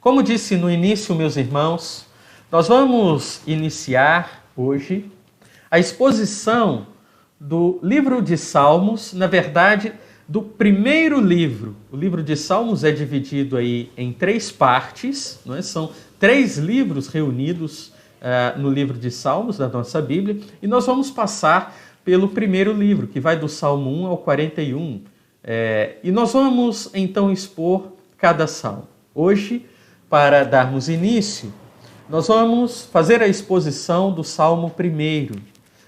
Como disse no início, meus irmãos, nós vamos iniciar hoje a exposição do livro de Salmos, na verdade, do primeiro livro. O livro de Salmos é dividido aí em 3 partes, não é? São 3 livros reunidos no livro de Salmos da nossa Bíblia, e nós vamos passar pelo primeiro livro, que vai do Salmo 1 ao 41, e nós vamos então expor cada salmo. Hoje, para darmos início, nós vamos fazer a exposição do Salmo 1.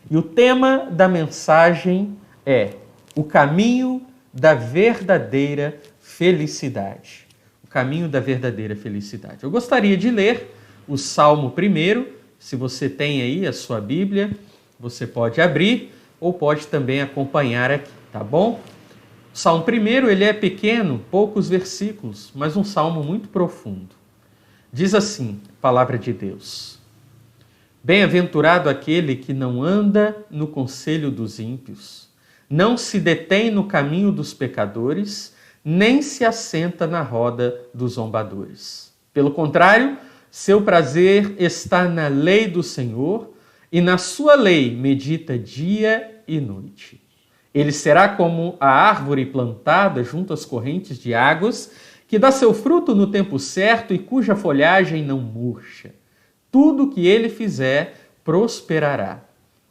E o tema da mensagem é o caminho da verdadeira felicidade. O caminho da verdadeira felicidade. Eu gostaria de ler o Salmo 1. Se você tem aí a sua Bíblia, você pode abrir ou pode também acompanhar aqui, tá bom? O Salmo 1, ele é pequeno, poucos versículos, mas um salmo muito profundo. Diz assim, a palavra de Deus: Bem-aventurado aquele que não anda no conselho dos ímpios, não se detém no caminho dos pecadores, nem se assenta na roda dos zombadores. Pelo contrário, seu prazer está na lei do Senhor, e na sua lei medita dia e noite. Ele será como a árvore plantada junto às correntes de águas, que dá seu fruto no tempo certo e cuja folhagem não murcha. Tudo que ele fizer prosperará.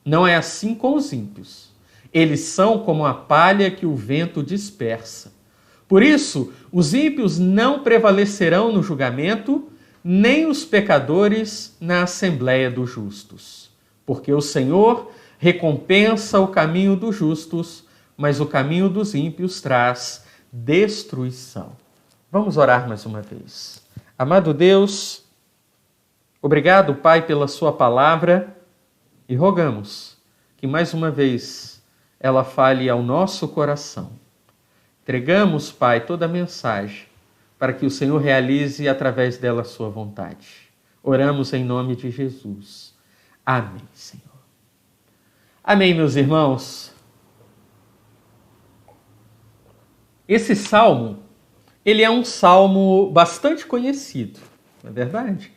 Não é assim com os ímpios. Eles são como a palha que o vento dispersa. Por isso, os ímpios não prevalecerão no julgamento, nem os pecadores na assembleia dos justos. Porque o Senhor recompensa o caminho dos justos, mas o caminho dos ímpios traz destruição. Vamos orar mais uma vez. Amado Deus, obrigado, Pai, pela sua palavra e rogamos que mais uma vez ela fale ao nosso coração. Entregamos, Pai, toda a mensagem para que o Senhor realize através dela a sua vontade. Oramos em nome de Jesus. Amém, Senhor. Amém, meus irmãos. Esse salmo, ele é um salmo bastante conhecido, não é verdade?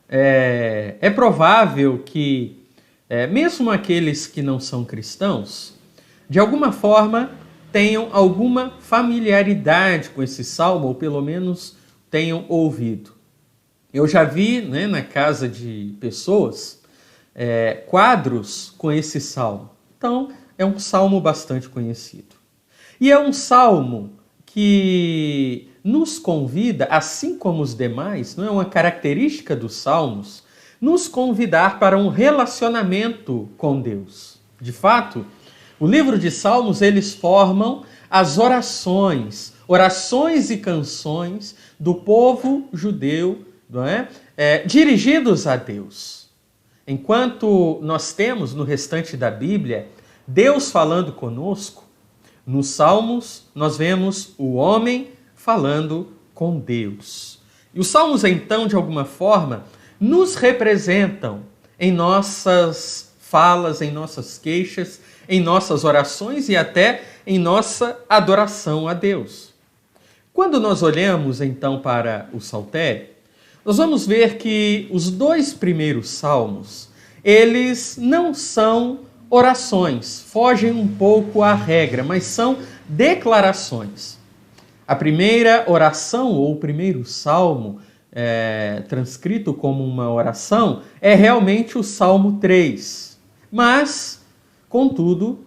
É provável que, mesmo aqueles que não são cristãos, de alguma forma tenham alguma familiaridade com esse salmo, ou pelo menos tenham ouvido. Eu já vi, né, na casa de pessoas quadros com esse salmo. Então, é um salmo bastante conhecido. E é um salmo que nos convida, assim como os demais, não é uma característica dos salmos, nos convidar para um relacionamento com Deus. De fato, o livro de Salmos, eles formam as orações e canções do povo judeu, não é? Dirigidos a Deus. Enquanto nós temos no restante da Bíblia Deus falando conosco, nos Salmos nós vemos o homem falando com Deus. E os Salmos, então, de alguma forma, nos representam em nossas falas, em nossas queixas, em nossas orações e até em nossa adoração a Deus. Quando nós olhamos, então, para o Saltério, nós vamos ver que os 2 primeiros salmos, eles não são orações, fogem um pouco à regra, mas são declarações. A primeira oração, ou o primeiro salmo, transcrito como uma oração, é realmente o Salmo 3. Mas, contudo,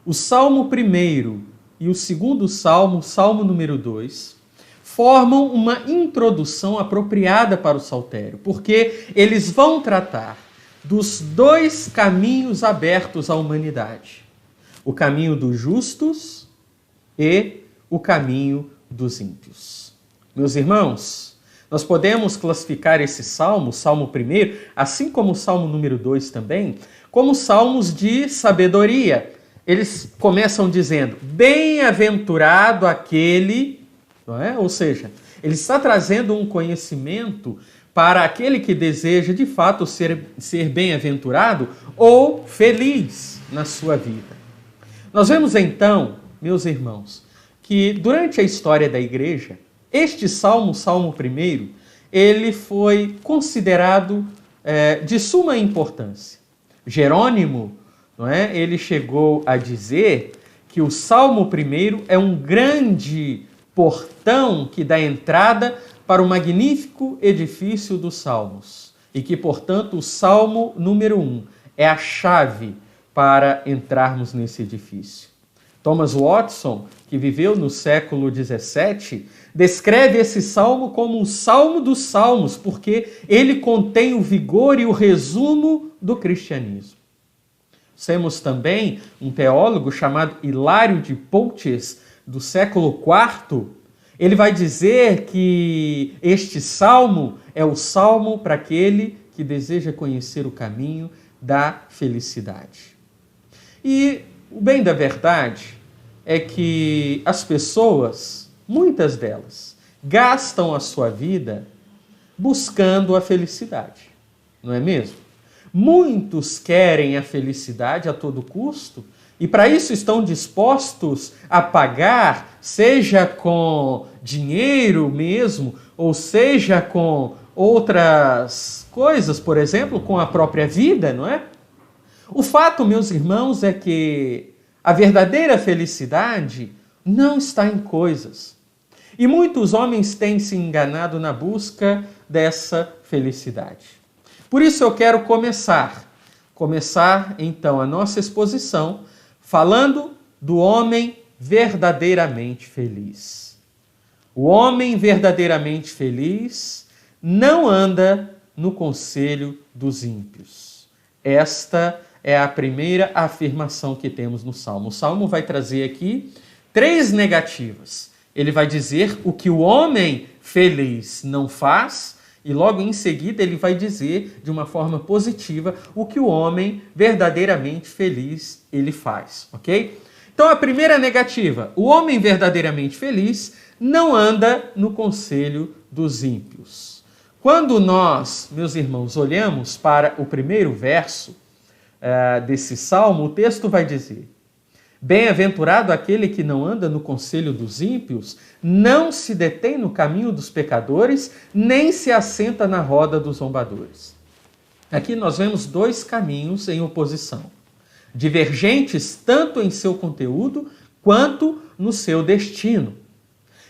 o Salmo 1 e o segundo salmo, o Salmo número 2, formam uma introdução apropriada para o saltério, porque eles vão tratar dos 2 caminhos abertos à humanidade: o caminho dos justos e o caminho dos ímpios. Meus irmãos, nós podemos classificar esse salmo, o Salmo 1, assim como o Salmo número 2 também, como salmos de sabedoria. Eles começam dizendo, bem-aventurado aquele, não é? Ou seja, ele está trazendo um conhecimento para aquele que deseja de fato ser bem-aventurado ou feliz na sua vida. Nós vemos então, meus irmãos, que durante a história da igreja, este salmo, Salmo 1, ele foi considerado de suma importância. Jerônimo, não é? Ele chegou a dizer que o Salmo 1 é um grande portão que dá entrada para o magnífico edifício dos Salmos. E que, portanto, o Salmo número 1 é a chave para entrarmos nesse edifício. Thomas Watson, que viveu no século XVII, descreve esse salmo como um salmo dos salmos, porque ele contém o vigor e o resumo do cristianismo. Temos também um teólogo chamado Hilário de Poitiers, do século IV. Ele vai dizer que este salmo é o salmo para aquele que deseja conhecer o caminho da felicidade. E o bem da verdade é que as pessoas, muitas delas, gastam a sua vida buscando a felicidade, não é mesmo? Muitos querem a felicidade a todo custo e para isso estão dispostos a pagar, seja com dinheiro mesmo, ou seja com outras coisas, por exemplo, com a própria vida, não é? O fato, meus irmãos, é que a verdadeira felicidade não está em coisas. E muitos homens têm se enganado na busca dessa felicidade. Por isso eu quero começar então a nossa exposição falando do homem verdadeiramente feliz. O homem verdadeiramente feliz não anda no conselho dos ímpios. Esta é a primeira afirmação que temos no Salmo. O Salmo vai trazer aqui 3 negativas. Ele vai dizer o que o homem feliz não faz e logo em seguida ele vai dizer de uma forma positiva o que o homem verdadeiramente feliz ele faz, ok? Então a primeira negativa, o homem verdadeiramente feliz não anda no conselho dos ímpios. Quando nós, meus irmãos, olhamos para o primeiro verso desse salmo, o texto vai dizer: bem-aventurado aquele que não anda no conselho dos ímpios, não se detém no caminho dos pecadores, nem se assenta na roda dos zombadores. Aqui nós vemos 2 caminhos em oposição, divergentes tanto em seu conteúdo quanto no seu destino.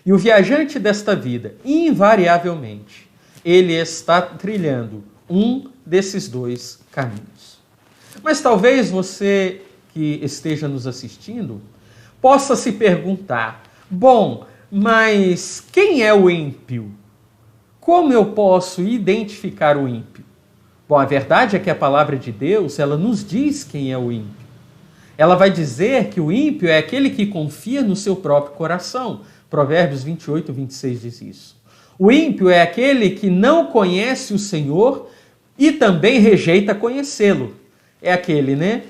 E o viajante desta vida, invariavelmente, ele está trilhando um desses 2 caminhos. Mas talvez você que esteja nos assistindo possa se perguntar: bom, mas quem é o ímpio? Como eu posso identificar o ímpio? Bom, a verdade é que a palavra de Deus, ela nos diz quem é o ímpio. Ela vai dizer que o ímpio é aquele que confia no seu próprio coração. Provérbios 28, 26 diz isso. O ímpio é aquele que não conhece o Senhor e também rejeita conhecê-lo. É aquele, né?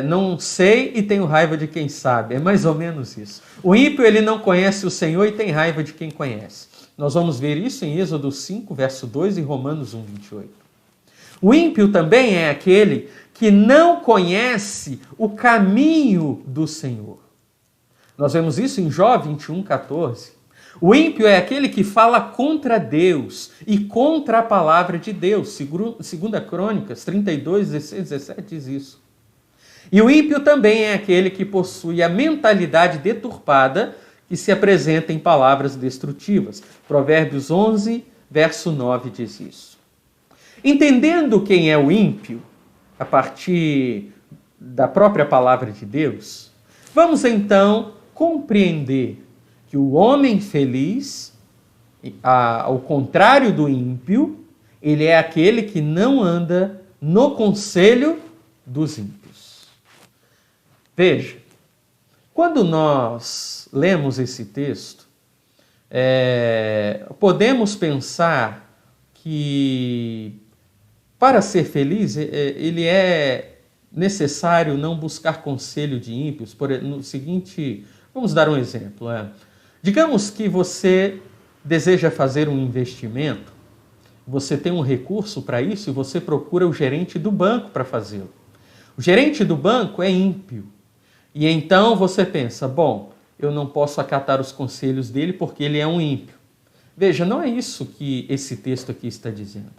Não sei e tenho raiva de quem sabe. É mais ou menos isso. O ímpio, ele não conhece o Senhor e tem raiva de quem conhece. Nós vamos ver isso em Êxodo 5, verso 2 e Romanos 1, 28. O ímpio também é aquele que não conhece o caminho do Senhor. Nós vemos isso em Jó 21, 14. O ímpio é aquele que fala contra Deus e contra a palavra de Deus. 2 Crônicas 32, 16, 17 diz isso. E o ímpio também é aquele que possui a mentalidade deturpada que se apresenta em palavras destrutivas. Provérbios 11, verso 9 diz isso. Entendendo quem é o ímpio, a partir da própria palavra de Deus, vamos então compreender que o homem feliz, ao contrário do ímpio, ele é aquele que não anda no conselho dos ímpios. Veja, quando nós lemos esse texto, podemos pensar que para ser feliz, ele é necessário não buscar conselho de ímpios. No seguinte, vamos dar um exemplo. Digamos que você deseja fazer um investimento, você tem um recurso para isso e você procura o gerente do banco para fazê-lo. O gerente do banco é ímpio. E então você pensa, bom, eu não posso acatar os conselhos dele porque ele é um ímpio. Veja, não é isso que esse texto aqui está dizendo.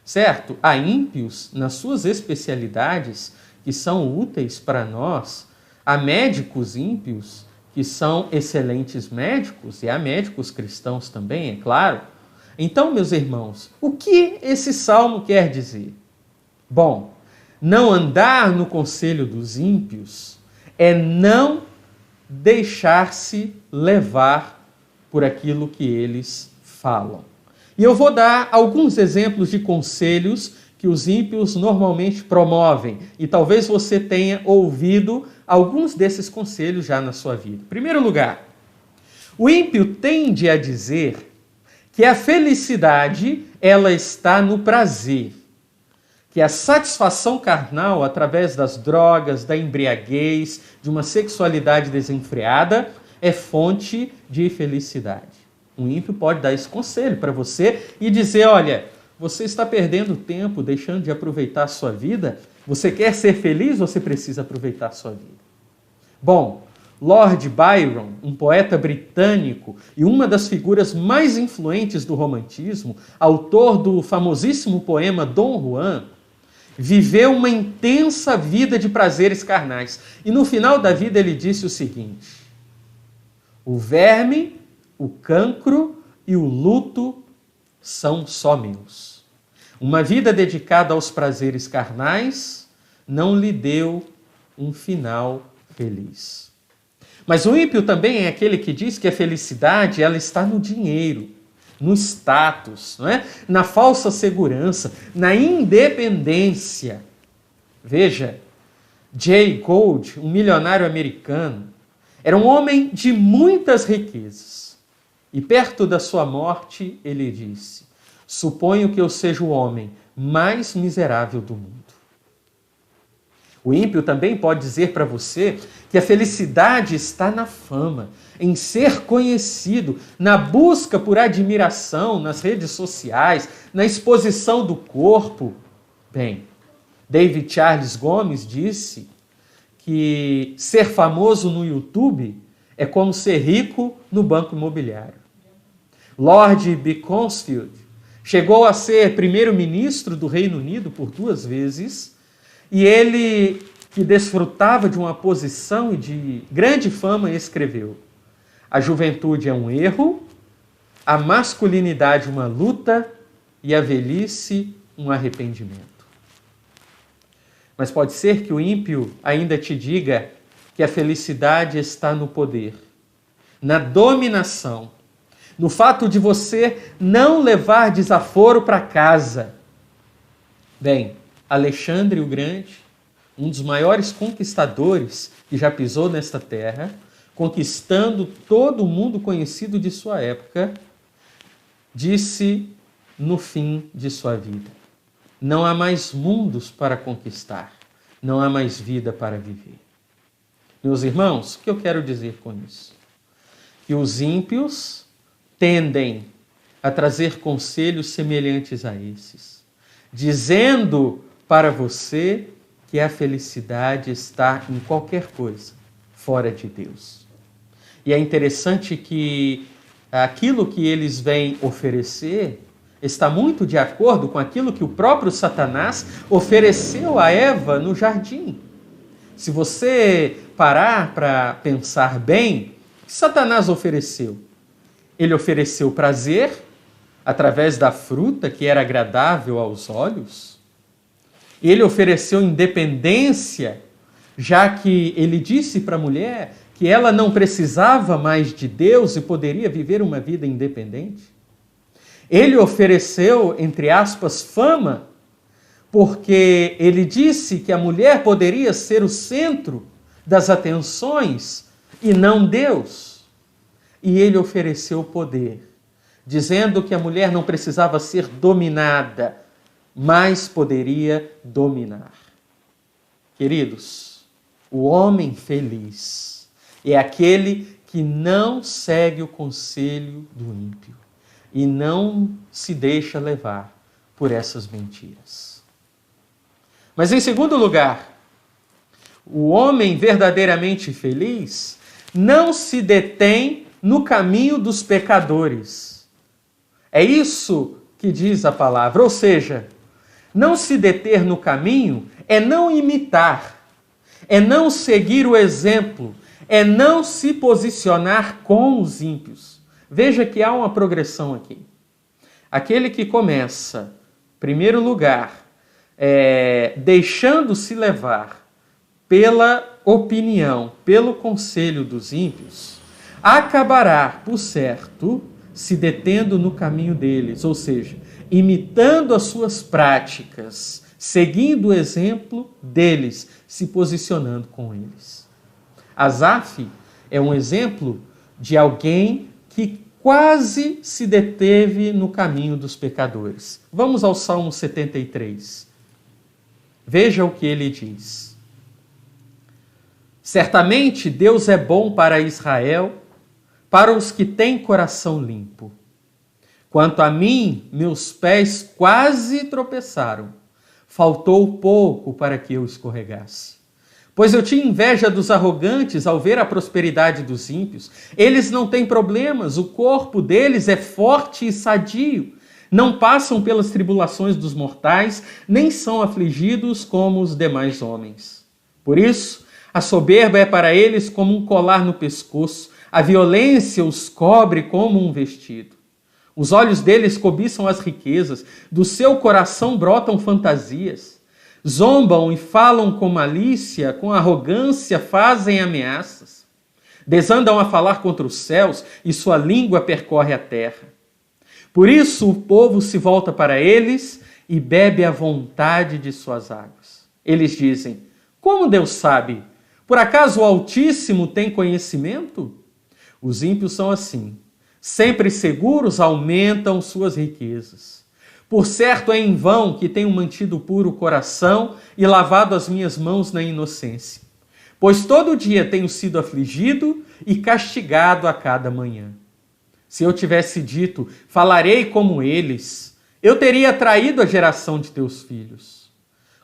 Certo? Há ímpios nas suas especialidades que são úteis para nós, há médicos ímpios que são excelentes médicos, e há médicos cristãos também, é claro. Então, meus irmãos, o que esse salmo quer dizer? Bom, não andar no conselho dos ímpios é não deixar-se levar por aquilo que eles falam. E eu vou dar alguns exemplos de conselhos que os ímpios normalmente promovem. E talvez você tenha ouvido alguns desses conselhos já na sua vida. Em primeiro lugar, o ímpio tende a dizer que a felicidade ela está no prazer, que a satisfação carnal através das drogas, da embriaguez, de uma sexualidade desenfreada é fonte de felicidade. Um ímpio pode dar esse conselho para você e dizer, olha, você está perdendo tempo, deixando de aproveitar a sua vida. Você quer ser feliz, você precisa aproveitar a sua vida. Bom, Lord Byron, um poeta britânico e uma das figuras mais influentes do romantismo, autor do famosíssimo poema Dom Juan, viveu uma intensa vida de prazeres carnais. E no final da vida ele disse o seguinte: o verme, o cancro e o luto são só meus. Uma vida dedicada aos prazeres carnais não lhe deu um final feliz. Mas o ímpio também é aquele que diz que a felicidade ela está no dinheiro, no status, não é? Na falsa segurança, na independência. Veja, Jay Gould, um milionário americano, era um homem de muitas riquezas. E perto da sua morte, ele disse: suponho que eu seja o homem mais miserável do mundo. O ímpio também pode dizer para você que a felicidade está na fama, em ser conhecido, na busca por admiração nas redes sociais, na exposição do corpo. Bem, David Charles Gomes disse que ser famoso no YouTube é como ser rico no banco imobiliário. Lord Beaconsfield chegou a ser primeiro-ministro do Reino Unido por 2 vezes, e ele, que desfrutava de uma posição e de grande fama, escreveu: a juventude é um erro, a masculinidade uma luta e a velhice um arrependimento. Mas pode ser que o ímpio ainda te diga que a felicidade está no poder, na dominação, no fato de você não levar desaforo para casa. Bem, Alexandre o Grande, um dos maiores conquistadores que já pisou nesta terra, conquistando todo o mundo conhecido de sua época, disse no fim de sua vida: não há mais mundos para conquistar, não há mais vida para viver. Meus irmãos, o que eu quero dizer com isso? Que os ímpios tendem a trazer conselhos semelhantes a esses, dizendo para você que a felicidade está em qualquer coisa fora de Deus. E é interessante que aquilo que eles vêm oferecer está muito de acordo com aquilo que o próprio Satanás ofereceu a Eva no jardim. Se você parar para pensar bem, o que Satanás ofereceu? Ele ofereceu prazer através da fruta que era agradável aos olhos. Ele ofereceu independência, já que ele disse para a mulher que ela não precisava mais de Deus e poderia viver uma vida independente. Ele ofereceu, entre aspas, fama, porque ele disse que a mulher poderia ser o centro das atenções e não Deus. E ele ofereceu poder, dizendo que a mulher não precisava ser dominada, mas poderia dominar. Queridos, o homem feliz é aquele que não segue o conselho do ímpio e não se deixa levar por essas mentiras. Mas em segundo lugar, o homem verdadeiramente feliz não se detém no caminho dos pecadores, É isso que diz a palavra. Ou seja, não se deter no caminho é não imitar, é não seguir o exemplo, é não se posicionar com os ímpios. Veja que há uma progressão aqui. Aquele que começa, em primeiro lugar, deixando-se levar pela opinião, pelo conselho dos ímpios, acabará, por certo, se detendo no caminho deles, ou seja, imitando as suas práticas, seguindo o exemplo deles, se posicionando com eles. Asaf é um exemplo de alguém que quase se deteve no caminho dos pecadores. Vamos ao Salmo 73. Veja o que ele diz. Certamente Deus é bom para Israel, para os que têm coração limpo. Quanto a mim, meus pés quase tropeçaram. Faltou pouco para que eu escorregasse. Pois eu tinha inveja dos arrogantes ao ver a prosperidade dos ímpios. Eles não têm problemas, o corpo deles é forte e sadio. Não passam pelas tribulações dos mortais, nem são afligidos como os demais homens. Por isso, a soberba é para eles como um colar no pescoço, a violência os cobre como um vestido. Os olhos deles cobiçam as riquezas, do seu coração brotam fantasias. Zombam e falam com malícia, com arrogância fazem ameaças. Desandam a falar contra os céus e sua língua percorre a terra. Por isso o povo se volta para eles e bebe à vontade de suas águas. Eles dizem, como Deus sabe? Por acaso o Altíssimo tem conhecimento? Os ímpios são assim. Sempre seguros aumentam suas riquezas. Por certo é em vão que tenho mantido puro o coração e lavado as minhas mãos na inocência. Pois todo dia tenho sido afligido e castigado a cada manhã. Se eu tivesse dito, falarei como eles, eu teria traído a geração de teus filhos.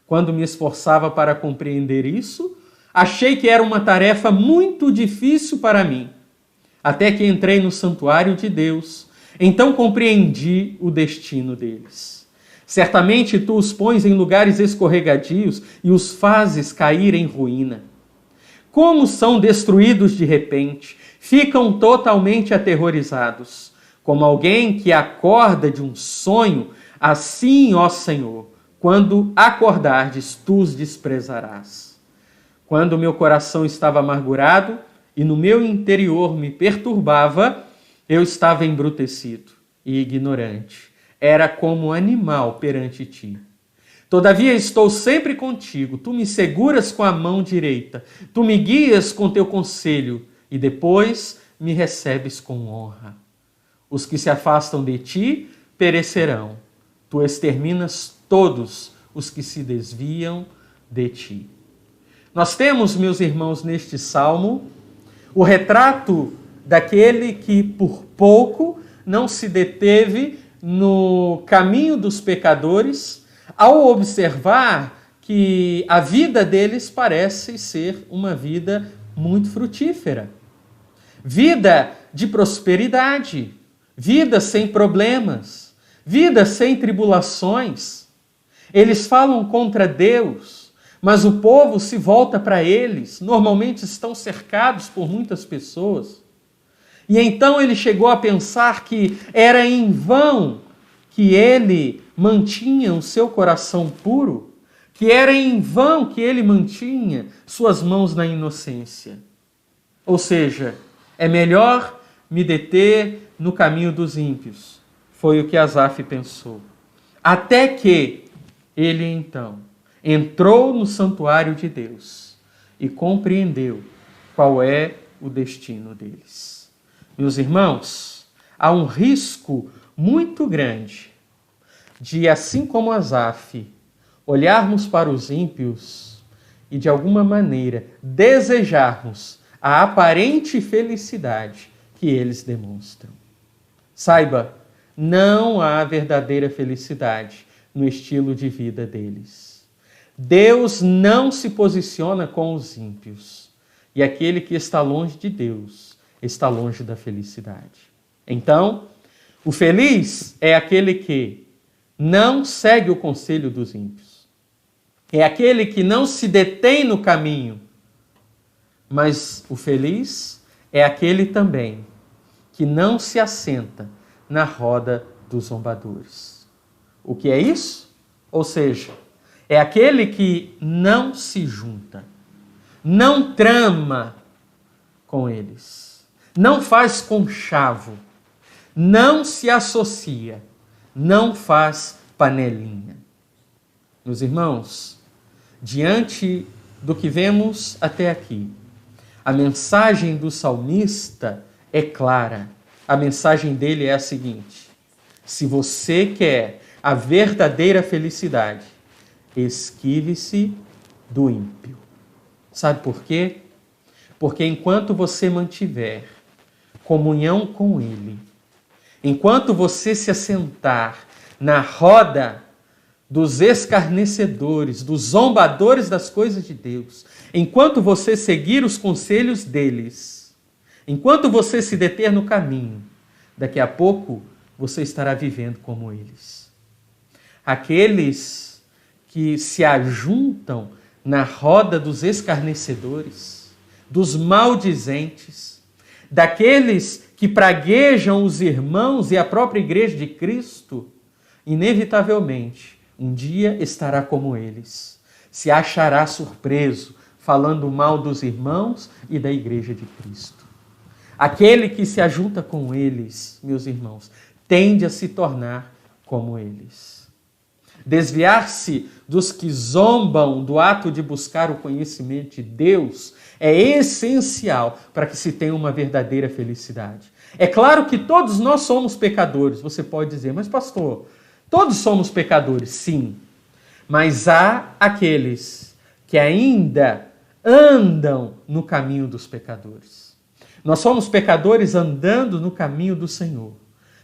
Quando me esforçava para compreender isso, achei que era uma tarefa muito difícil para mim. Até que entrei no santuário de Deus, então compreendi o destino deles. Certamente tu os pões em lugares escorregadios e os fazes cair em ruína. Como são destruídos de repente, ficam totalmente aterrorizados. Como alguém que acorda de um sonho, assim, ó Senhor, quando acordardes, tu os desprezarás. Quando meu coração estava amargurado e no meu interior me perturbava, eu estava embrutecido e ignorante. Era como animal perante ti. Todavia estou sempre contigo, tu me seguras com a mão direita, tu me guias com teu conselho e depois me recebes com honra. Os que se afastam de ti perecerão, tu exterminas todos os que se desviam de ti. Nós temos, meus irmãos, neste salmo, o retrato daquele que por pouco não se deteve no caminho dos pecadores, ao observar que a vida deles parece ser uma vida muito frutífera. Vida de prosperidade, vida sem problemas, vida sem tribulações. Eles falam contra Deus, mas o povo se volta para eles, normalmente estão cercados por muitas pessoas. E então ele chegou a pensar que era em vão que ele mantinha o seu coração puro, que era em vão que ele mantinha suas mãos na inocência. Ou seja, é melhor me deter no caminho dos ímpios. Foi o que Asaf pensou. Até que ele então entrou no santuário de Deus e compreendeu qual é o destino deles. Meus irmãos, há um risco muito grande de, assim como Asaf, olharmos para os ímpios e, de alguma maneira, desejarmos a aparente felicidade que eles demonstram. Saiba, não há verdadeira felicidade no estilo de vida deles. Deus não se posiciona com os ímpios. E aquele que está longe de Deus está longe da felicidade. Então, O feliz é aquele que não segue o conselho dos ímpios. É aquele que não se detém no caminho. Mas o feliz é aquele também que não se assenta na roda dos zombadores. O que é isso? Ou seja, é aquele que não se junta, não trama com eles, não faz conchavo, não se associa, não faz panelinha. Meus irmãos, diante do que vemos até aqui, a mensagem do salmista é clara. A mensagem dele é a seguinte: se você quer a verdadeira felicidade, esquive-se do ímpio. Sabe por quê? Porque enquanto você mantiver comunhão com ele, enquanto você se assentar na roda dos escarnecedores, dos zombadores das coisas de Deus, enquanto você seguir os conselhos deles, enquanto você se deter no caminho, daqui a pouco você estará vivendo como eles. Aqueles que se ajuntam na roda dos escarnecedores, dos maldizentes, daqueles que praguejam os irmãos e a própria igreja de Cristo, inevitavelmente, um dia estará como eles. Se achará surpreso, falando mal dos irmãos e da igreja de Cristo. Aquele que se ajunta com eles, meus irmãos, tende a se tornar como eles. Desviar-se dos que zombam do ato de buscar o conhecimento de Deus é essencial para que se tenha uma verdadeira felicidade. É claro que todos nós somos pecadores. Você pode dizer, mas pastor, todos somos pecadores, sim. Mas há aqueles que ainda andam no caminho dos pecadores. Nós somos pecadores andando no caminho do Senhor.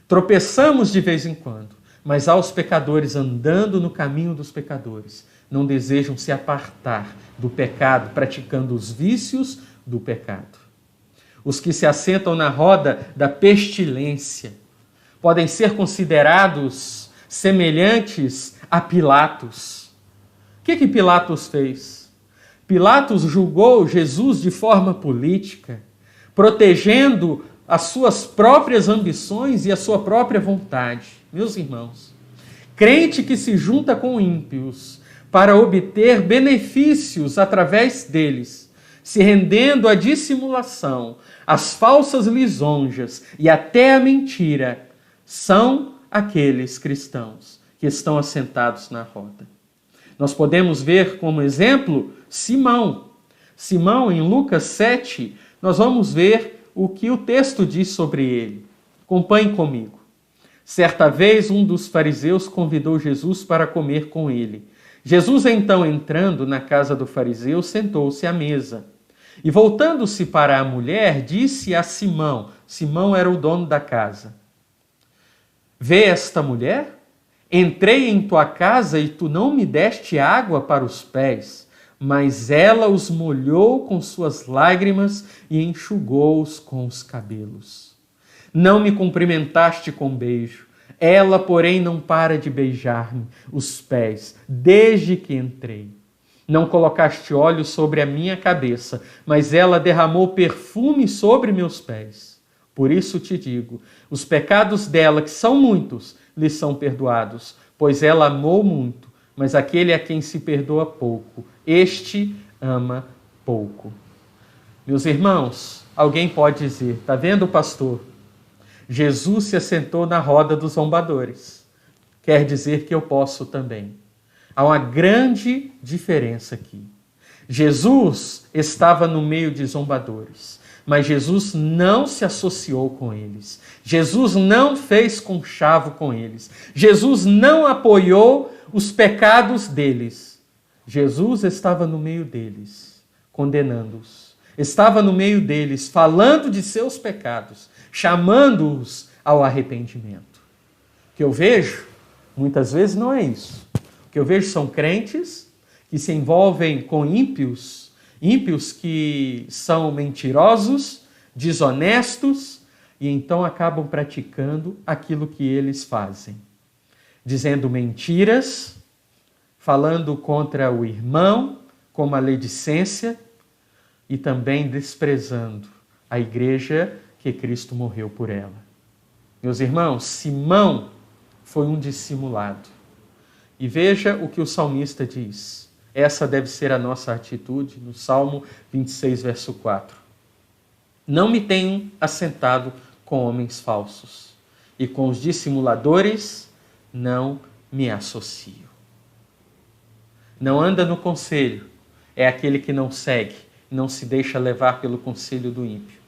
Tropeçamos de vez em quando, mas há os pecadores andando no caminho dos pecadores. Não desejam se apartar do pecado, praticando os vícios do pecado. Os que se assentam na roda da pestilência podem ser considerados semelhantes a Pilatos. O que Pilatos fez? Pilatos julgou Jesus de forma política, protegendo as suas próprias ambições e a sua própria vontade. Meus irmãos, crente que se junta com ímpios para obter benefícios através deles, se rendendo à dissimulação, às falsas lisonjas e até à mentira, são aqueles cristãos que estão assentados na roda. Nós podemos ver como exemplo Simão. Simão, em Lucas 7, nós vamos ver o que o texto diz sobre ele. Acompanhe comigo. Certa vez, um dos fariseus convidou Jesus para comer com ele. Jesus, então, entrando na casa do fariseu, sentou-se à mesa. E, voltando-se para a mulher, disse a Simão, Simão era o dono da casa, vê esta mulher? Entrei em tua casa e tu não me deste água para os pés, mas ela os molhou com suas lágrimas e enxugou-os com os cabelos. Não me cumprimentaste com beijo, ela, porém, não para de beijar-me os pés, desde que entrei. Não colocaste óleo sobre a minha cabeça, mas ela derramou perfume sobre meus pés. Por isso te digo, os pecados dela, que são muitos, lhe são perdoados, pois ela amou muito, mas aquele a quem se perdoa pouco, este ama pouco. Meus irmãos, alguém pode dizer, está vendo, pastor? Jesus se assentou na roda dos zombadores. Quer dizer que eu posso também. Há uma grande diferença aqui. Jesus estava no meio de zombadores, mas Jesus não se associou com eles. Jesus não fez conchavo com eles. Jesus não apoiou os pecados deles. Jesus estava no meio deles, condenando-os. Estava no meio deles, falando de seus pecados, chamando-os ao arrependimento. O que eu vejo, muitas vezes, não é isso. O que eu vejo são crentes que se envolvem com ímpios que são mentirosos, desonestos e então acabam praticando aquilo que eles fazem, dizendo mentiras, falando contra o irmão com maledicência e também desprezando a igreja que Cristo morreu por ela. Meus irmãos, Simão foi um dissimulado. E veja o que o salmista diz. Essa deve ser a nossa atitude no Salmo 26, verso 4. Não me tenho assentado com homens falsos, e com os dissimuladores não me associo. Não anda no conselho, é aquele que não segue, não se deixa levar pelo conselho do ímpio.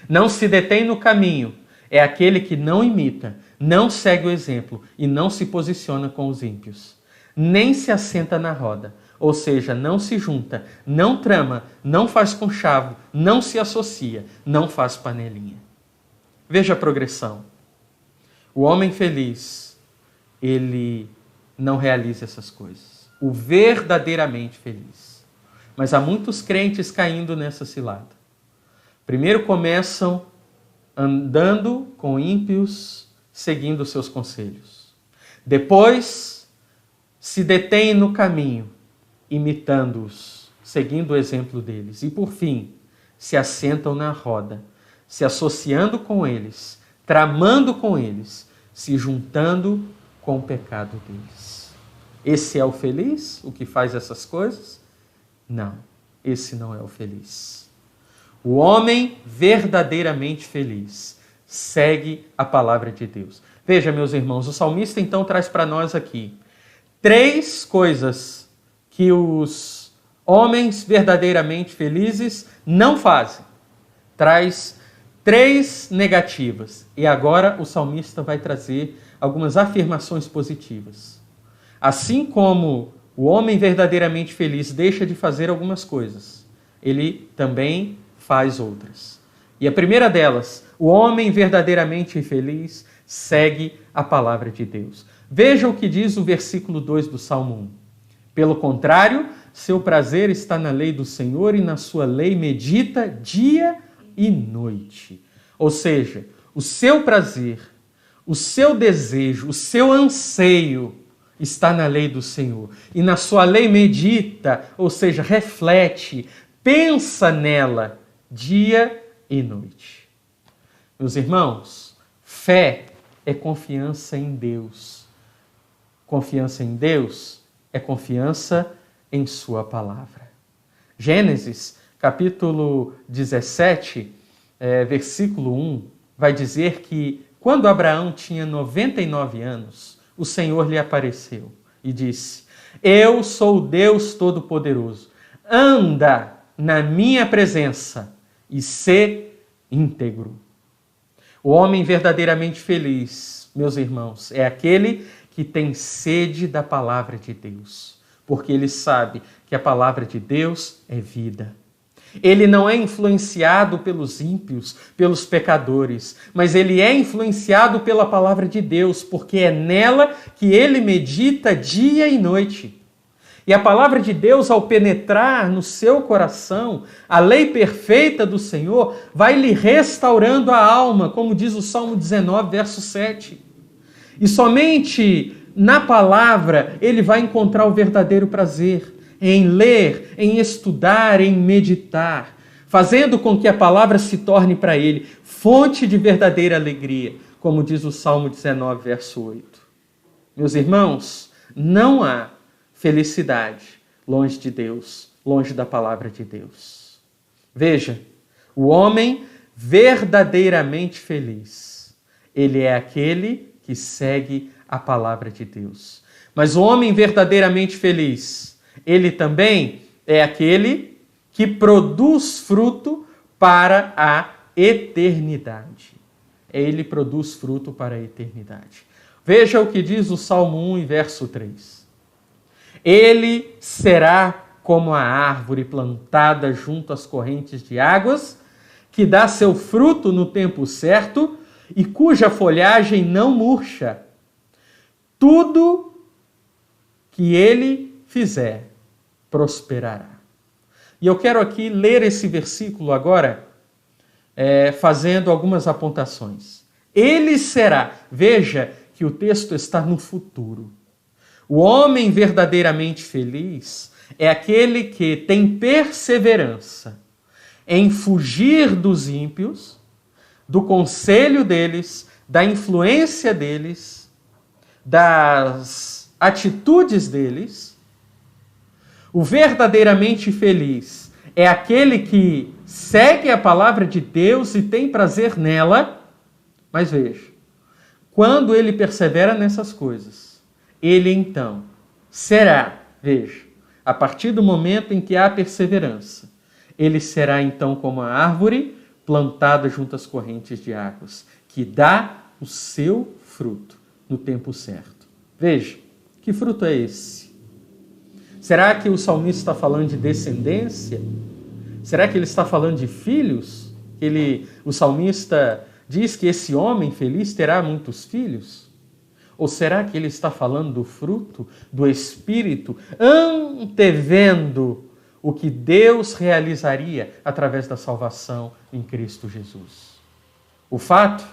Não se detém no caminho, é aquele que não imita, não segue o exemplo e não se posiciona com os ímpios. Nem se assenta na roda, ou seja, não se junta, não trama, não faz conchavo, não se associa, não faz panelinha. Veja a progressão. O homem feliz, ele não realiza essas coisas. O verdadeiramente feliz. Mas há muitos crentes caindo nessa cilada. Primeiro começam andando com ímpios, seguindo seus conselhos. Depois se detêm no caminho, imitando-os, seguindo o exemplo deles. E por fim, se assentam na roda, se associando com eles, tramando com eles, se juntando com o pecado deles. Esse é o feliz, o que faz essas coisas? Não, esse não é o feliz. O homem verdadeiramente feliz segue a palavra de Deus. Veja, meus irmãos, o salmista então traz para nós aqui 3 coisas que os homens verdadeiramente felizes não fazem. Traz 3 negativas. E agora o salmista vai trazer algumas afirmações positivas. Assim como o homem verdadeiramente feliz deixa de fazer algumas coisas, ele também faz outras. E a primeira delas, o homem verdadeiramente feliz segue a palavra de Deus. Veja o que diz o versículo 2 do Salmo 1. Pelo contrário, seu prazer está na lei do Senhor e na sua lei medita dia e noite. Ou seja, o seu prazer, o seu desejo, o seu anseio está na lei do Senhor. E na sua lei medita, ou seja, reflete, pensa nela dia e noite. Meus irmãos, fé é confiança em Deus. Confiança em Deus é confiança em sua palavra. Gênesis, capítulo 17, versículo 1, vai dizer que quando Abraão tinha 99 anos, o Senhor lhe apareceu e disse: Eu sou o Deus Todo-Poderoso. Anda na minha presença e sê íntegro. O homem verdadeiramente feliz, meus irmãos, é aquele que tem sede da palavra de Deus, porque ele sabe que a palavra de Deus é vida. Ele não é influenciado pelos ímpios, pelos pecadores, mas ele é influenciado pela palavra de Deus, porque é nela que ele medita dia e noite. E a palavra de Deus, ao penetrar no seu coração, a lei perfeita do Senhor vai lhe restaurando a alma, como diz o Salmo 19, verso 7. E somente na palavra ele vai encontrar o verdadeiro prazer em ler, em estudar, em meditar, fazendo com que a palavra se torne para ele fonte de verdadeira alegria, como diz o Salmo 19, verso 8. Meus irmãos, não há felicidade longe de Deus, longe da palavra de Deus. Veja, o homem verdadeiramente feliz, ele é aquele que segue a palavra de Deus. Mas o homem verdadeiramente feliz, ele também é aquele que produz fruto para a eternidade. Ele produz fruto para a eternidade. Veja o que diz o Salmo 1, verso 3. Ele será como a árvore plantada junto às correntes de águas, que dá seu fruto no tempo certo e cuja folhagem não murcha. Tudo que ele fizer prosperará. E eu quero aqui ler esse versículo agora, fazendo algumas apontações. Ele será, veja que o texto está no futuro. O homem verdadeiramente feliz é aquele que tem perseverança em fugir dos ímpios, do conselho deles, da influência deles, das atitudes deles. O verdadeiramente feliz é aquele que segue a palavra de Deus e tem prazer nela. Mas veja, quando ele persevera nessas coisas, ele então será, veja, a partir do momento em que há perseverança, ele será então como a árvore plantada junto às correntes de águas, que dá o seu fruto no tempo certo. Veja, que fruto é esse? Será que o salmista está falando de descendência? Será que ele está falando de filhos? O salmista diz que esse homem feliz terá muitos filhos? Ou será que ele está falando do fruto do Espírito, antevendo o que Deus realizaria através da salvação em Cristo Jesus? O fato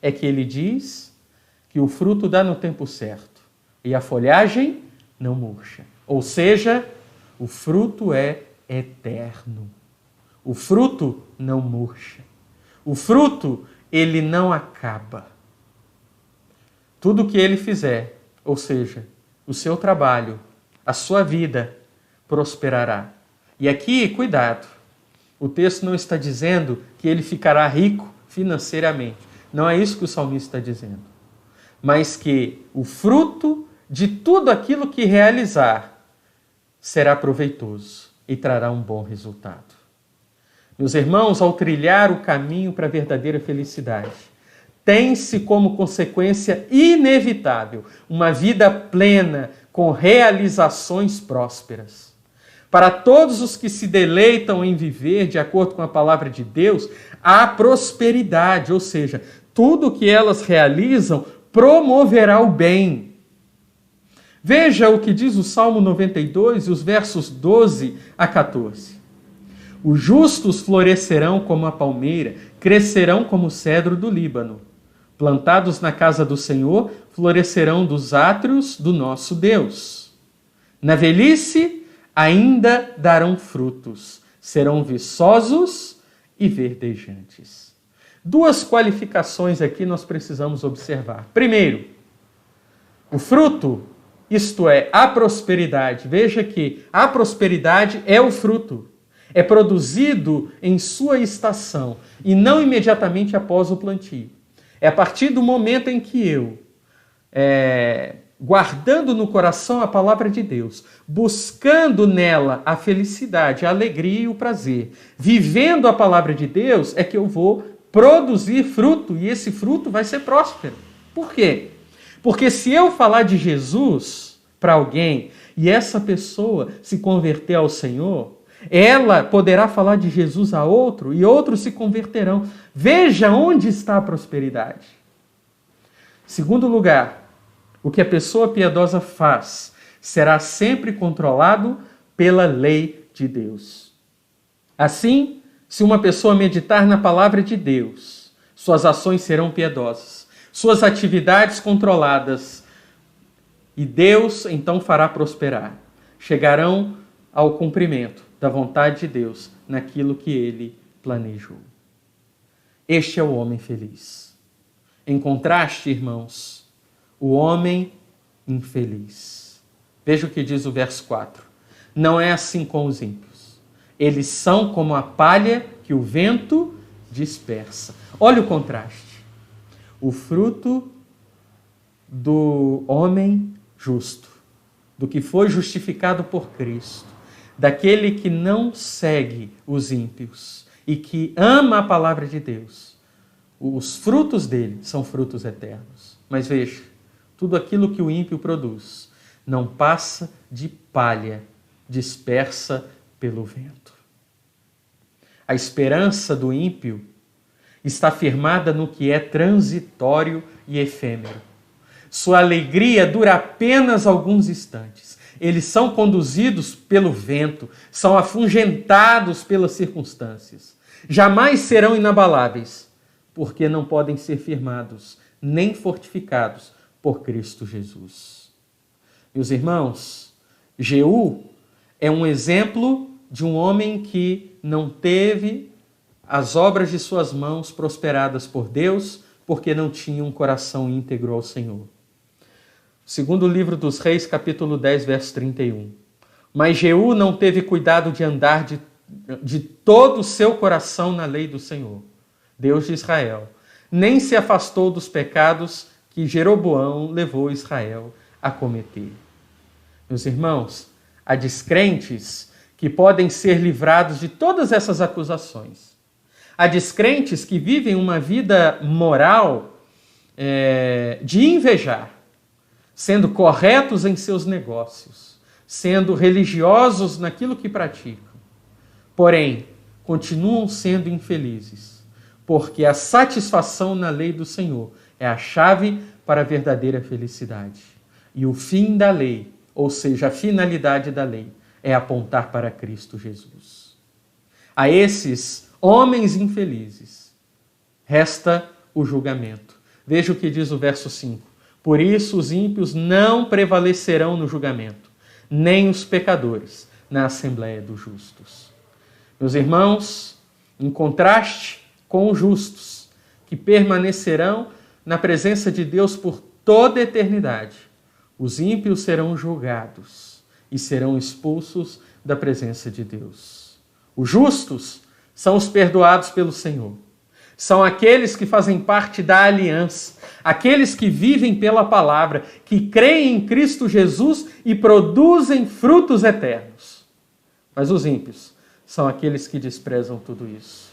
é que ele diz que o fruto dá no tempo certo e a folhagem não murcha. Ou seja, o fruto é eterno. O fruto não murcha. O fruto, ele não acaba. Tudo que ele fizer, ou seja, o seu trabalho, a sua vida, prosperará. E aqui, cuidado, o texto não está dizendo que ele ficará rico financeiramente. Não é isso que o salmista está dizendo. Mas que o fruto de tudo aquilo que realizar será proveitoso e trará um bom resultado. Meus irmãos, ao trilhar o caminho para a verdadeira felicidade, tem-se como consequência inevitável uma vida plena com realizações prósperas. Para todos os que se deleitam em viver de acordo com a palavra de Deus, há prosperidade, ou seja, tudo que elas realizam promoverá o bem. Veja o que diz o Salmo 92, os versos 12 a 14. Os justos florescerão como a palmeira, crescerão como o cedro do Líbano. Plantados na casa do Senhor, florescerão dos átrios do nosso Deus. Na velhice, ainda darão frutos, serão viçosos e verdejantes. Duas qualificações aqui nós precisamos observar. Primeiro, o fruto, isto é, a prosperidade. Veja que a prosperidade é o fruto. É produzido em sua estação e não imediatamente após o plantio. É a partir do momento em que eu, guardando no coração a palavra de Deus, buscando nela a felicidade, a alegria e o prazer, vivendo a palavra de Deus, é que eu vou produzir fruto e esse fruto vai ser próspero. Por quê? Porque se eu falar de Jesus para alguém e essa pessoa se converter ao Senhor, ela poderá falar de Jesus a outro e outros se converterão. Veja onde está a prosperidade. Segundo lugar, o que a pessoa piedosa faz será sempre controlado pela lei de Deus. Assim, se uma pessoa meditar na palavra de Deus, suas ações serão piedosas, suas atividades controladas, e Deus então fará prosperar. Chegarão ao cumprimento da vontade de Deus naquilo que ele planejou. Este é o homem feliz. Em contraste, irmãos, o homem infeliz. Veja o que diz o verso 4. Não é assim com os ímpios. Eles são como a palha que o vento dispersa. Olha o contraste. O fruto do homem justo, do que foi justificado por Cristo, daquele que não segue os ímpios e que ama a palavra de Deus, os frutos dele são frutos eternos. Mas veja, tudo aquilo que o ímpio produz não passa de palha dispersa pelo vento. A esperança do ímpio está firmada no que é transitório e efêmero. Sua alegria dura apenas alguns instantes. Eles são conduzidos pelo vento, são afugentados pelas circunstâncias. Jamais serão inabaláveis, porque não podem ser firmados, nem fortificados por Cristo Jesus. Meus irmãos, Jeú é um exemplo de um homem que não teve as obras de suas mãos prosperadas por Deus, porque não tinha um coração íntegro ao Senhor. Segundo livro dos Reis, capítulo 10, verso 31. Mas Jeú não teve cuidado de andar de todo o seu coração na lei do Senhor, Deus de Israel, nem se afastou dos pecados que Jeroboão levou Israel a cometer. Meus irmãos, há descrentes que podem ser livrados de todas essas acusações. Há descrentes que vivem uma vida moral de invejar, sendo corretos em seus negócios, sendo religiosos naquilo que praticam. Porém, continuam sendo infelizes, porque a satisfação na lei do Senhor é a chave para a verdadeira felicidade. E o fim da lei, ou seja, a finalidade da lei, é apontar para Cristo Jesus. A esses homens infelizes resta o julgamento. Veja o que diz o verso 5. Por isso os ímpios não prevalecerão no julgamento, nem os pecadores na assembleia dos justos. Meus irmãos, em contraste com os justos, que permanecerão na presença de Deus por toda a eternidade, os ímpios serão julgados e serão expulsos da presença de Deus. Os justos são os perdoados pelo Senhor. São aqueles que fazem parte da aliança, aqueles que vivem pela palavra, que creem em Cristo Jesus e produzem frutos eternos. Mas os ímpios são aqueles que desprezam tudo isso.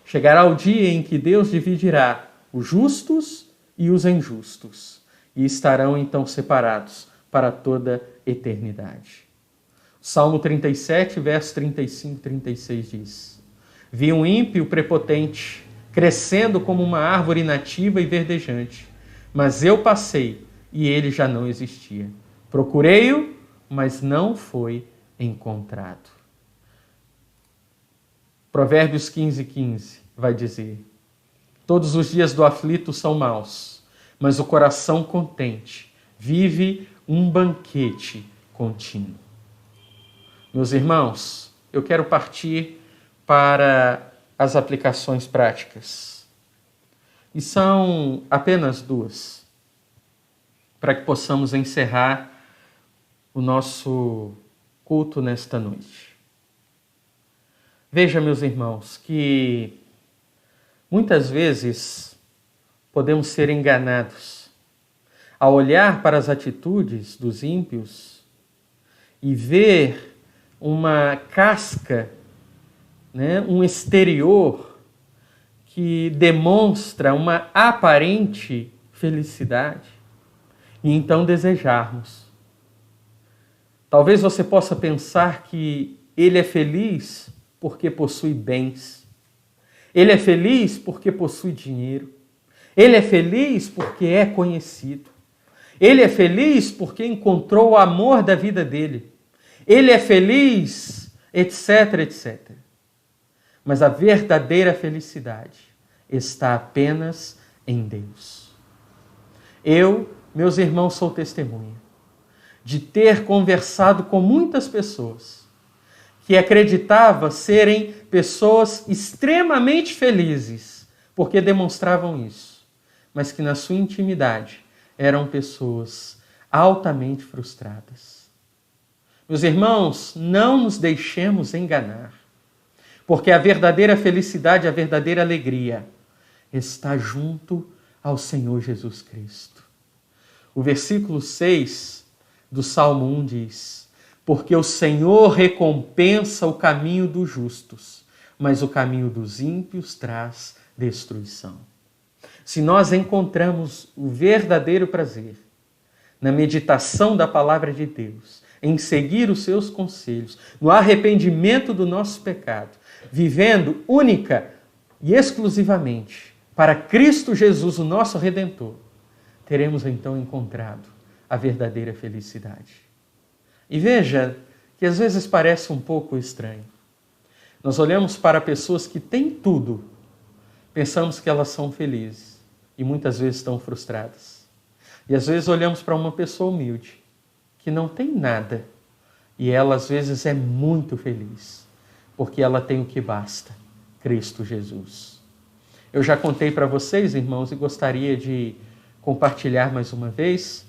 Chegará o dia em que Deus dividirá os justos e os injustos, e estarão então separados para toda eternidade. Salmo 37, verso 35 e 36 diz: Vi um ímpio prepotente, crescendo como uma árvore nativa e verdejante, mas eu passei e ele já não existia. Procurei-o, mas não foi encontrado. Provérbios 15:15 vai dizer: Todos os dias do aflito são maus, mas o coração contente vive um banquete contínuo. Meus irmãos, eu quero partir para as aplicações práticas. E são apenas duas, para que possamos encerrar o nosso culto nesta noite. Veja, meus irmãos, que muitas vezes podemos ser enganados ao olhar para as atitudes dos ímpios e ver uma casca, um exterior que demonstra uma aparente felicidade e então desejarmos. Talvez você possa pensar que ele é feliz porque possui bens. Ele é feliz porque possui dinheiro. Ele é feliz porque é conhecido. Ele é feliz porque encontrou o amor da vida dele. Ele é feliz, etc, etc. Mas a verdadeira felicidade está apenas em Deus. Eu, meus irmãos, sou testemunha de ter conversado com muitas pessoas que acreditavam serem pessoas extremamente felizes, porque demonstravam isso, mas que na sua intimidade eram pessoas altamente frustradas. Meus irmãos, não nos deixemos enganar, porque a verdadeira felicidade, a verdadeira alegria está junto ao Senhor Jesus Cristo. O versículo 6 do Salmo 1 diz: Porque o Senhor recompensa o caminho dos justos, mas o caminho dos ímpios traz destruição. Se nós encontramos o verdadeiro prazer na meditação da palavra de Deus, em seguir os seus conselhos, no arrependimento do nosso pecado, vivendo única e exclusivamente para Cristo Jesus, o nosso Redentor, teremos então encontrado a verdadeira felicidade. E veja que às vezes parece um pouco estranho. Nós olhamos para pessoas que têm tudo, pensamos que elas são felizes e muitas vezes estão frustradas. E às vezes olhamos para uma pessoa humilde, que não tem nada, e ela às vezes é muito feliz, porque ela tem o que basta, Cristo Jesus. Eu já contei para vocês, irmãos, e gostaria de compartilhar mais uma vez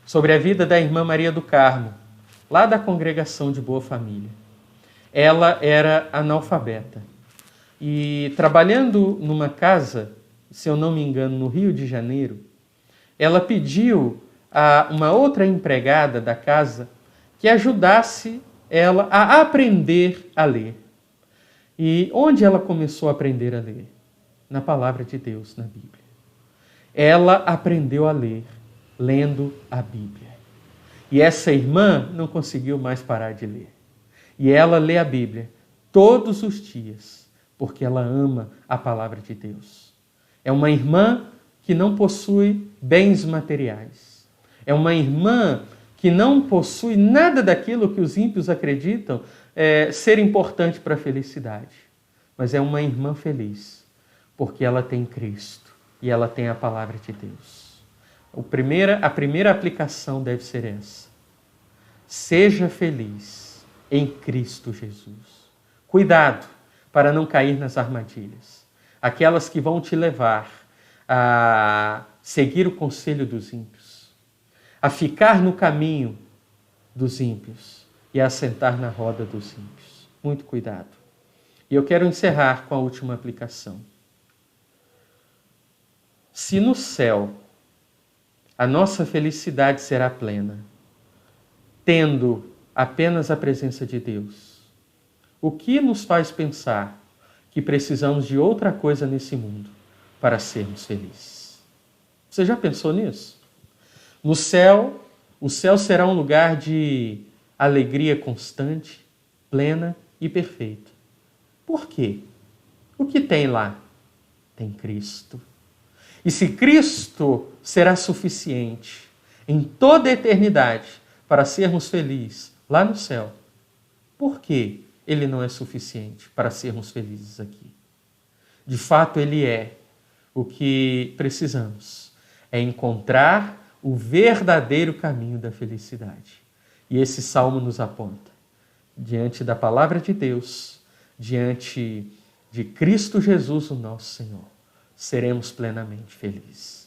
sobre a vida da irmã Maria do Carmo, lá da congregação de Boa Família. Ela era analfabeta e trabalhando numa casa, se eu não me engano, no Rio de Janeiro, ela pediu a uma outra empregada da casa que ajudasse ela a aprender a ler. E onde ela começou a aprender a ler? Na palavra de Deus, na Bíblia. Ela aprendeu a ler, lendo a Bíblia. E essa irmã não conseguiu mais parar de ler. E ela lê a Bíblia todos os dias, porque ela ama a palavra de Deus. É uma irmã que não possui bens materiais. É uma irmã que não possui nada daquilo que os ímpios acreditam ser importante para a felicidade. Mas é uma irmã feliz, porque ela tem Cristo e ela tem a palavra de Deus. A primeira aplicação deve ser essa. Seja feliz em Cristo Jesus. Cuidado para não cair nas armadilhas. Aquelas que vão te levar a seguir o conselho dos ímpios, a ficar no caminho dos ímpios e a sentar na roda dos ímpios. Muito cuidado. E eu quero encerrar com a última aplicação. Se no céu a nossa felicidade será plena, tendo apenas a presença de Deus, o que nos faz pensar que precisamos de outra coisa nesse mundo para sermos felizes? Você já pensou nisso? No céu, o céu será um lugar de alegria constante, plena e perfeita. Por quê? O que tem lá? Tem Cristo. E se Cristo será suficiente em toda a eternidade para sermos felizes lá no céu, por que Ele não é suficiente para sermos felizes aqui? De fato, Ele é. O que precisamos é encontrar o verdadeiro caminho da felicidade. E esse salmo nos aponta. Diante da palavra de Deus, diante de Cristo Jesus, o nosso Senhor, seremos plenamente felizes.